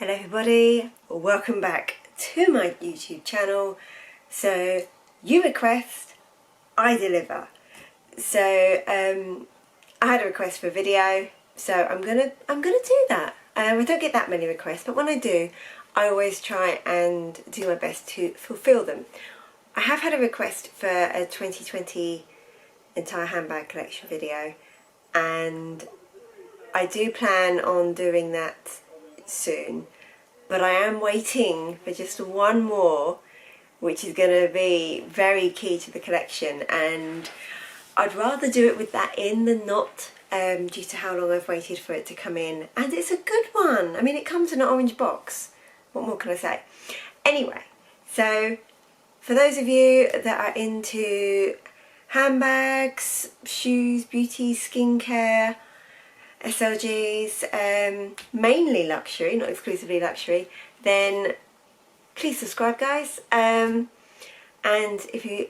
Hello everybody, welcome back to my YouTube channel. So you request, I deliver. So I had a request for a video, so I'm gonna do that. I don't get that many requests, but when I do, I always try and do my best to fulfill them. I have had a request for a 2020 entire handbag collection video, and I do plan on doing that soon, but I am waiting for just one more, which is going to be very key to the collection, and I'd rather do it with that in than not, due to how long I've waited for it to come in. And it's a good one. I mean, it comes in an orange box. What more can I say? Anyway, so for those of you that are into handbags, shoes, beauty, skincare, SLGs, mainly luxury, not exclusively luxury, then please subscribe, guys. And if you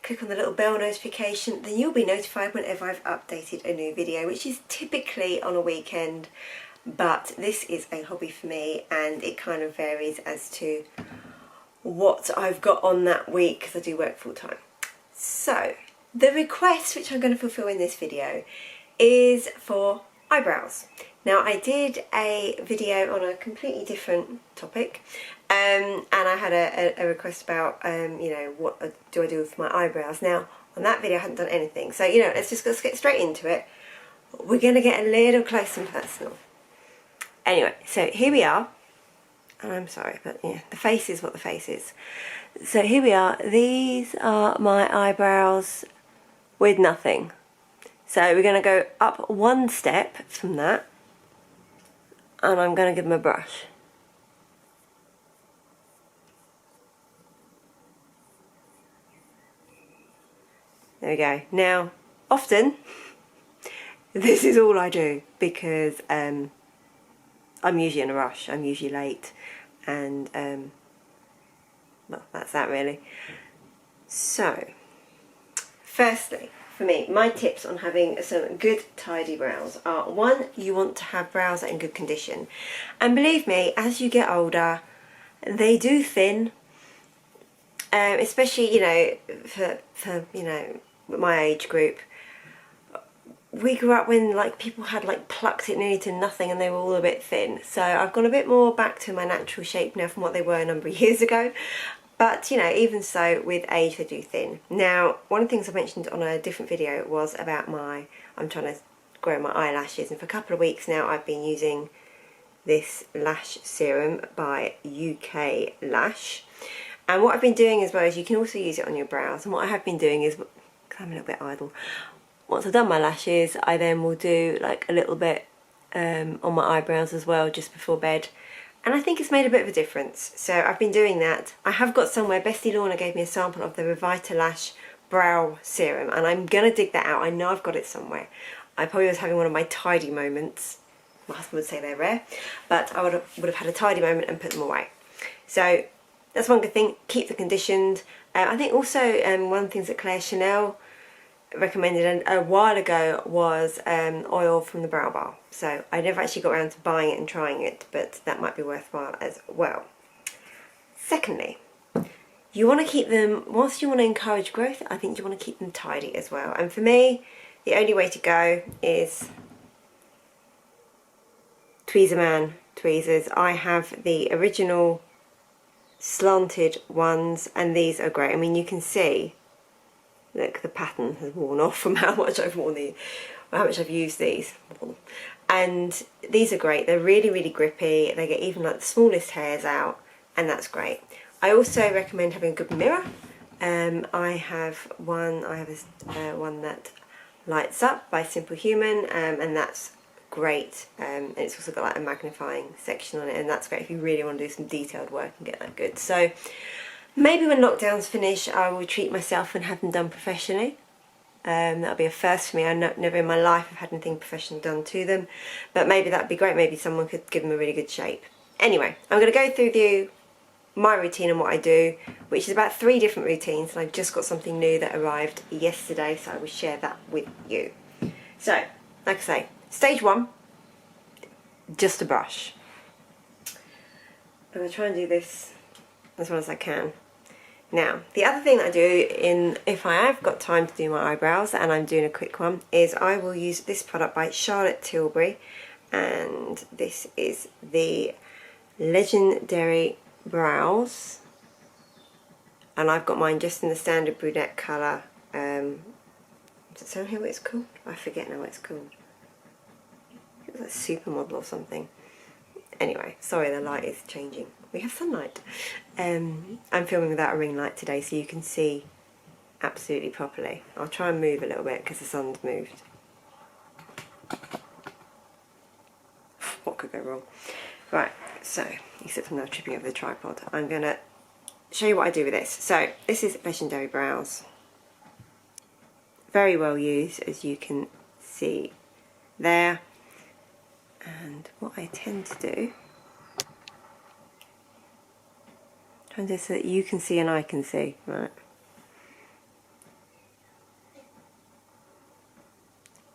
click on the little bell notification, then you'll be notified whenever I've updated a new video, which is typically on a weekend, but this is a hobby for me and it kind of varies as to what I've got on that week because I do work full time. So the request which I'm going to fulfill in this video is for eyebrows. Now, I did a video on a completely different topic, and I had a request about, you know, what do I do with my eyebrows. Now, on that video I hadn't done anything, so, you know, let's get straight into it. We're going to get a little close and personal. Anyway, so here we are, and I'm sorry, but yeah, the face is what the face is. So here we are, these are my eyebrows with nothing. So we're going to go up one step from that, and I'm going to give them a brush. There we go. Now, often, this is all I do because I'm usually in a rush, I'm usually late, and well, that's that really. So, firstly, for me, my tips on having some good tidy brows are: one, you want to have brows that are in good condition, and believe me, as you get older they do thin, especially, you know, for you know, my age group. We grew up when like people had like plucked it nearly to nothing and they were all a bit thin, so I've gone a bit more back to my natural shape now from what they were a number of years ago. But, you know, even so, with age they do thin. Now, one of the things I mentioned on a different video was about I'm trying to grow my eyelashes, and for a couple of weeks now I've been using this Lash serum by UK Lash. And what I've been doing as well is you can also use it on your brows, and what I have been doing is, because I'm a little bit idle, once I've done my lashes I then will do like a little bit on my eyebrows as well just before bed. And I think it's made a bit of a difference. So I've been doing that. I have got somewhere, Bestie Lorna gave me a sample of the Revita Lash Brow Serum, and I'm going to dig that out. I know I've got it somewhere. I probably was having one of my tidy moments. My husband would say they're rare, but I would have had a tidy moment and put them away. So that's one good thing, keep them conditioned. I think also one of the things that Claire Chanel recommended a while ago was oil from the Brow Bar. So I never actually got around to buying it and trying it, but that might be worthwhile as well. Secondly, you want to keep them, whilst you want to encourage growth, I think you want to keep them tidy as well. And for me, the only way to go is Tweezerman tweezers. I have the original slanted ones, and these are great. I mean, you can see, look, the pattern has worn off from how much I've used these. And these are great. They're really, really grippy. They get even like the smallest hairs out, and that's great. I also recommend having a good mirror. I have one that lights up by Simple Human, and that's great. And it's also got like a magnifying section on it, and that's great if you really want to do some detailed work and get that good. So maybe when lockdowns finish I will treat myself and have them done professionally. That'll be a first for me. I never in my life have had anything professional done to them, but maybe that'd be great. Maybe someone could give them a really good shape. Anyway, I'm going to go through my routine and what I do, which is about 3 different routines, and I've just got something new that arrived yesterday, so I will share that with you. So, like I say, stage 1, just a brush. I'm going to try and do this as well as I can. Now, the other thing that I do if I have got time to do my eyebrows and I'm doing a quick one, is I will use this product by Charlotte Tilbury, and this is the Legendary Brows, and I've got mine just in the standard brunette colour. Does it sound here what it's called? I forget now what it's called. It was like Supermodel or something. Anyway, sorry, the light is changing. We have sunlight. I'm filming without a ring light today, so you can see absolutely properly. I'll try and move a little bit because the sun's moved. What could go wrong? Right, so, except I'm now tripping over the tripod, I'm going to show you what I do with this. So, this is Legendary Brows. Very well used, as you can see there. And what I tend to do, trying to do so that you can see and I can see, right?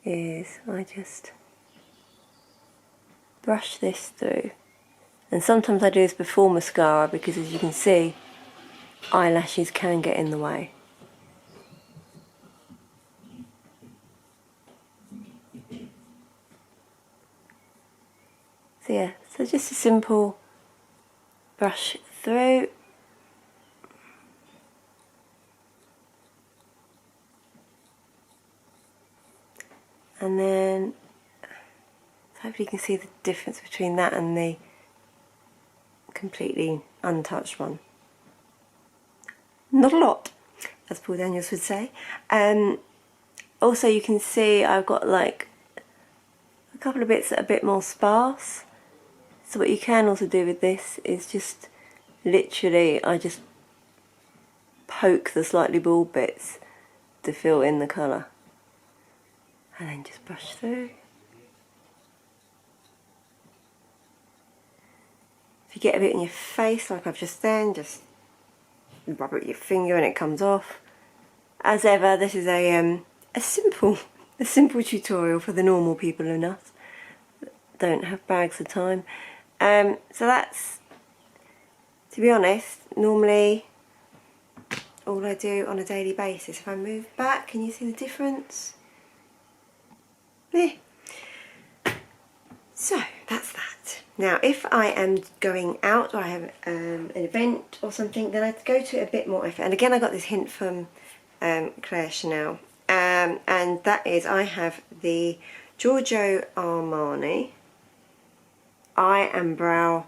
Is I just brush this through. And sometimes I do this before mascara because, as you can see, eyelashes can get in the way. So yeah, so just a simple brush through. And then, hopefully you can see the difference between that and the completely untouched one. Not a lot, as Paul Daniels would say. Also you can see I've got like a couple of bits that are a bit more sparse. So what you can also do with this is just literally, I just poke the slightly bald bits to fill in the colour. And then just brush through. If you get a bit in your face like I've just done, just rub it with your finger and it comes off. As ever, this is a simple tutorial for the normal people in us that don't have bags of time. So that's, to be honest, normally all I do on a daily basis. If I move back, can you see the difference? There. So that's that. Now, if I am going out or I have an event or something, then I go to a bit more effort. And again, I got this hint from Claire Chanel, and that is I have the Giorgio Armani Eye and Brow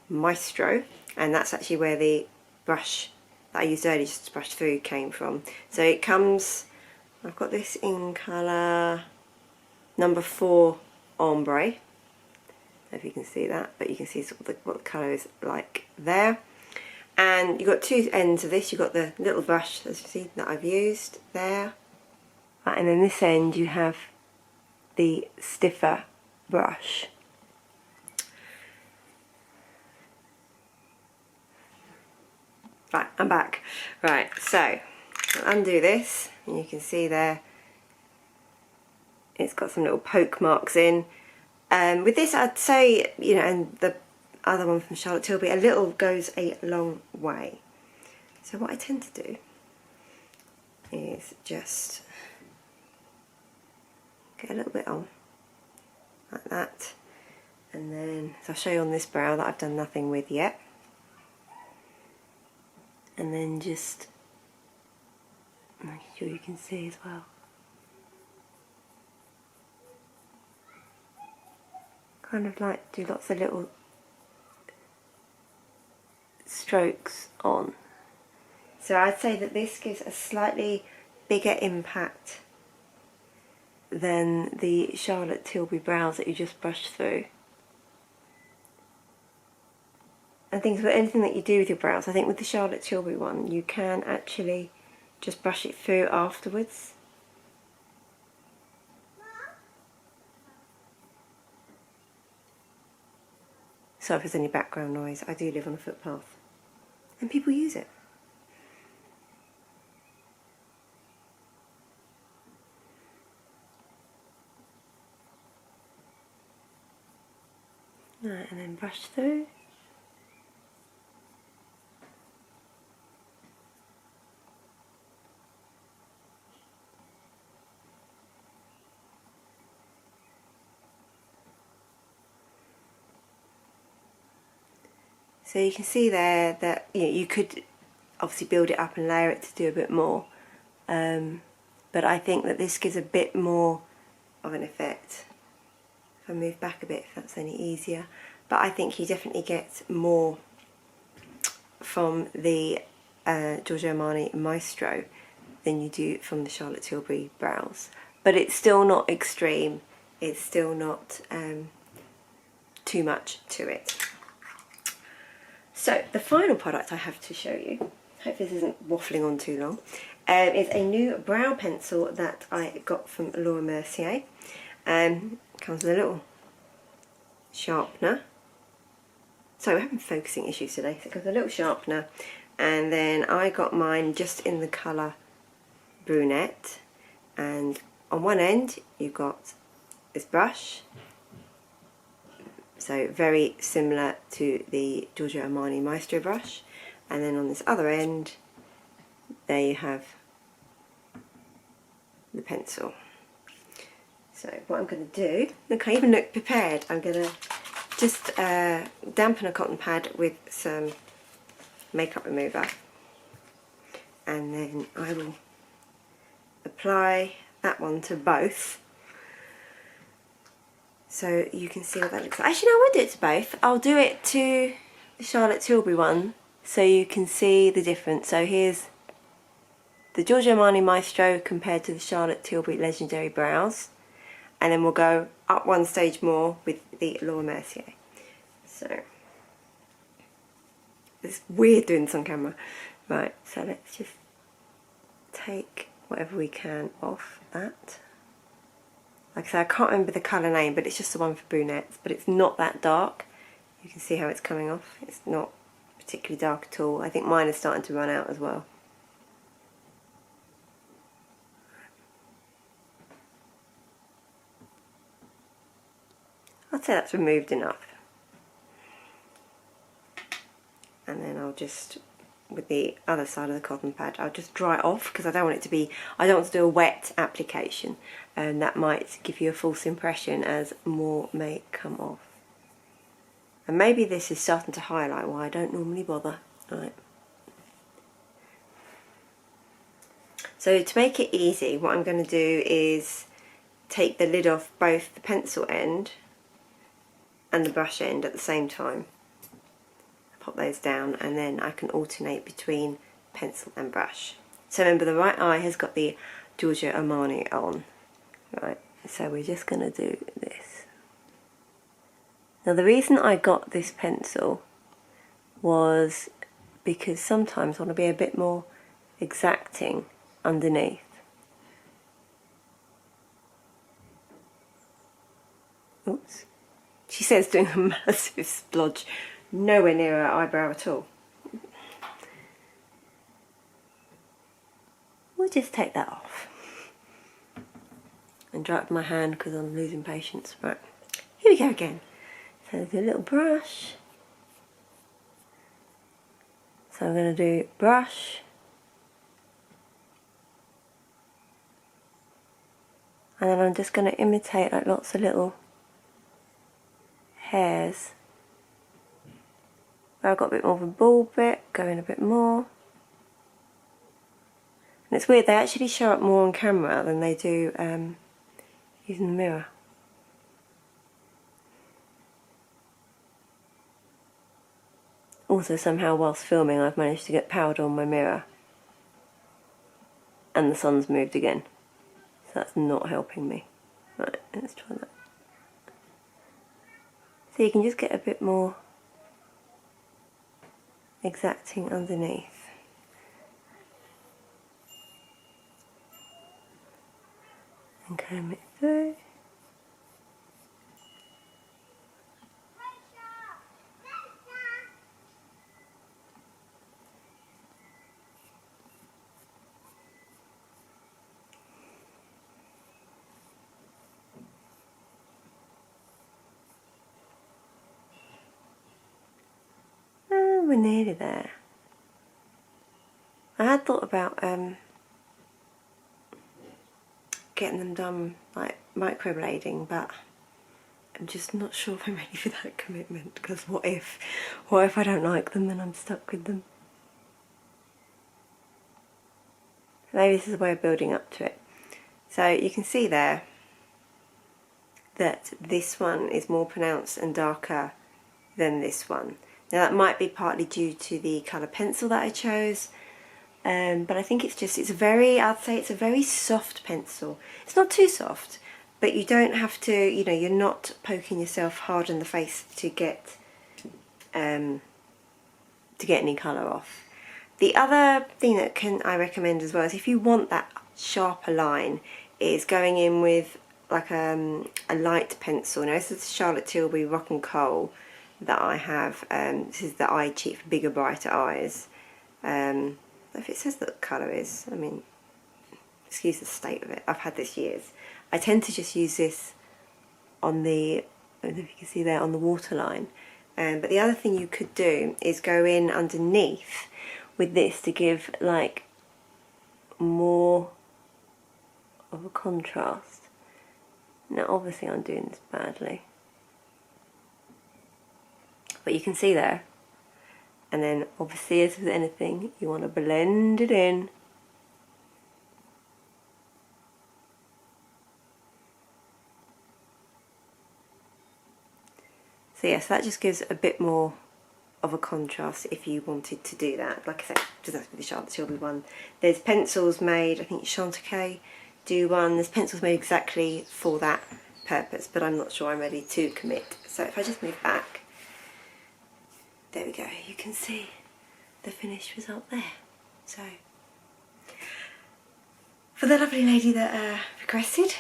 Maestro, and that's actually where the brush that I used earlier just to brush through came from. So it comes, I've got this in colour number 4 Ombre. I don't know if you can see that, but you can see sort of what the colour is like there. And you've got two ends of this. You've got the little brush, as you see, that I've used there. Right, and then this end you have the stiffer brush. Right, I'm back. Right, so I'll undo this, and you can see there it's got some little poke marks in. With this, I'd say, you know, and the other one from Charlotte Tilbury, a little goes a long way. So what I tend to do is just get a little bit on, like that, and then, so I'll show you on this brow that I've done nothing with yet. And then just make sure you can see as well. Kind of like do lots of little strokes on. So I'd say that this gives a slightly bigger impact than the Charlotte Tilbury brows that you just brushed through. And things with anything that you do with your brows, I think with the Charlotte Tilbury one, you can actually just brush it through afterwards. So if there's any background noise, I do live on a footpath, and people use it. Right, and then brush through. So you can see there that you could obviously build it up and layer it to do a bit more, but I think that this gives a bit more of an effect. If I move back a bit, if that's any easier, but I think you definitely get more from the Giorgio Armani Maestro than you do from the Charlotte Tilbury brows, but it's still not extreme, it's still not too much to it. So the final product I have to show you, hope this isn't waffling on too long, is a new brow pencil that I got from Mercier. Comes with a little sharpener. So we're having focusing issues today. So it comes with a little sharpener, and then I got mine just in the colour brunette, and on one end you've got this brush, so very similar to the Giorgio Armani Maestro brush, and then on this other end there you have the pencil. So what I'm going to do, look, I even look prepared. I'm going to just dampen a cotton pad with some makeup remover, and then I will apply that one to both, so you can see what that looks like. Actually no, I won't do it to both. I'll do it to the Charlotte Tilbury one so you can see the difference. So here's the Giorgio Armani Maestro compared to the Charlotte Tilbury Legendary Brows, and then we'll go up one stage more with the Mercier. So it's weird doing this on camera. Right, so let's just take whatever we can off that. Like I said, I can't remember the colour name, but it's just the one for brunettes, but it's not that dark. You can see how it's coming off. It's not particularly dark at all. I think mine is starting to run out as well. I'd say that's removed enough. And then I'll just, with the other side of the cotton pad, I'll just dry it off, because I don't want it to be, I don't want to do a wet application, and that might give you a false impression as more may come off. And maybe this is starting to highlight why I don't normally bother. Right. So to make it easy, what I'm going to do is take the lid off both the pencil end and the brush end at the same time. Pop those down, and then I can alternate between pencil and brush. So remember, the right eye has got the Giorgio Armani on. Right, so we're just going to do this. Now the reason I got this pencil was because sometimes I want to be a bit more exacting underneath. Oops. She says doing a massive splodge. Nowhere near her eyebrow at all. We'll just take that off and dry it with my hand because I'm losing patience. Right, here we go again. So there's a little brush. So I'm going to do brush, and then I'm just going to imitate like lots of little hairs. I've got a bit more of a bald bit, go in a bit more. And it's weird, they actually show up more on camera than they do using the mirror. Also, somehow whilst filming I've managed to get powder on my mirror, and the sun's moved again, so that's not helping me. Right, let's try that. So you can just get a bit more exacting underneath. And comb it through. We're nearly there. I had thought about getting them done like microblading, but I'm just not sure if I'm ready for that commitment, because what if I don't like them and I'm stuck with them? Maybe this is a way of building up to it. So you can see there that this one is more pronounced and darker than this one. Now that might be partly due to the colour pencil that I chose, but I think it's a very soft pencil. It's not too soft, but you don't have to, you know, you're not poking yourself hard in the face to get any colour off. The other thing that I recommend as well is, if you want that sharper line, is going in with like a light pencil. Now this is Charlotte Tilbury Rock and Coal that I have. This is the eye cheat for bigger, brighter eyes. If it says what the colour is, I mean, excuse the state of it, I've had this years. I tend to just use this on the, I don't know if you can see there, on the waterline. But the other thing you could do is go in underneath with this to give like more of a contrast. Now obviously I'm doing this badly, but you can see there. And then obviously, as with anything, you want to blend it in. So yes, that just gives a bit more of a contrast if you wanted to do that. Like I said, just that's with the Charlotte Tilbury one. There's pencils made, I think Chantecaille do one. There's pencils made exactly for that purpose, but I'm not sure I'm ready to commit. So if I just move back, there we go, you can see the finished result there. So, for the lovely lady that requested,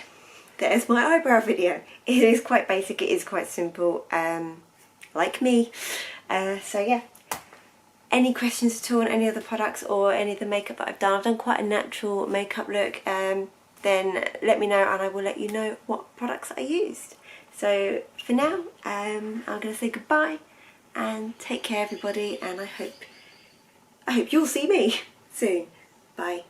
there's my eyebrow video. It is quite basic, it is quite simple, like me. So yeah, any questions at all on any of the products or any of the makeup that I've done quite a natural makeup look, then let me know and I will let you know what products I used. So for now, I'm going to say goodbye and take care everybody, and I hope you'll see me soon. Bye.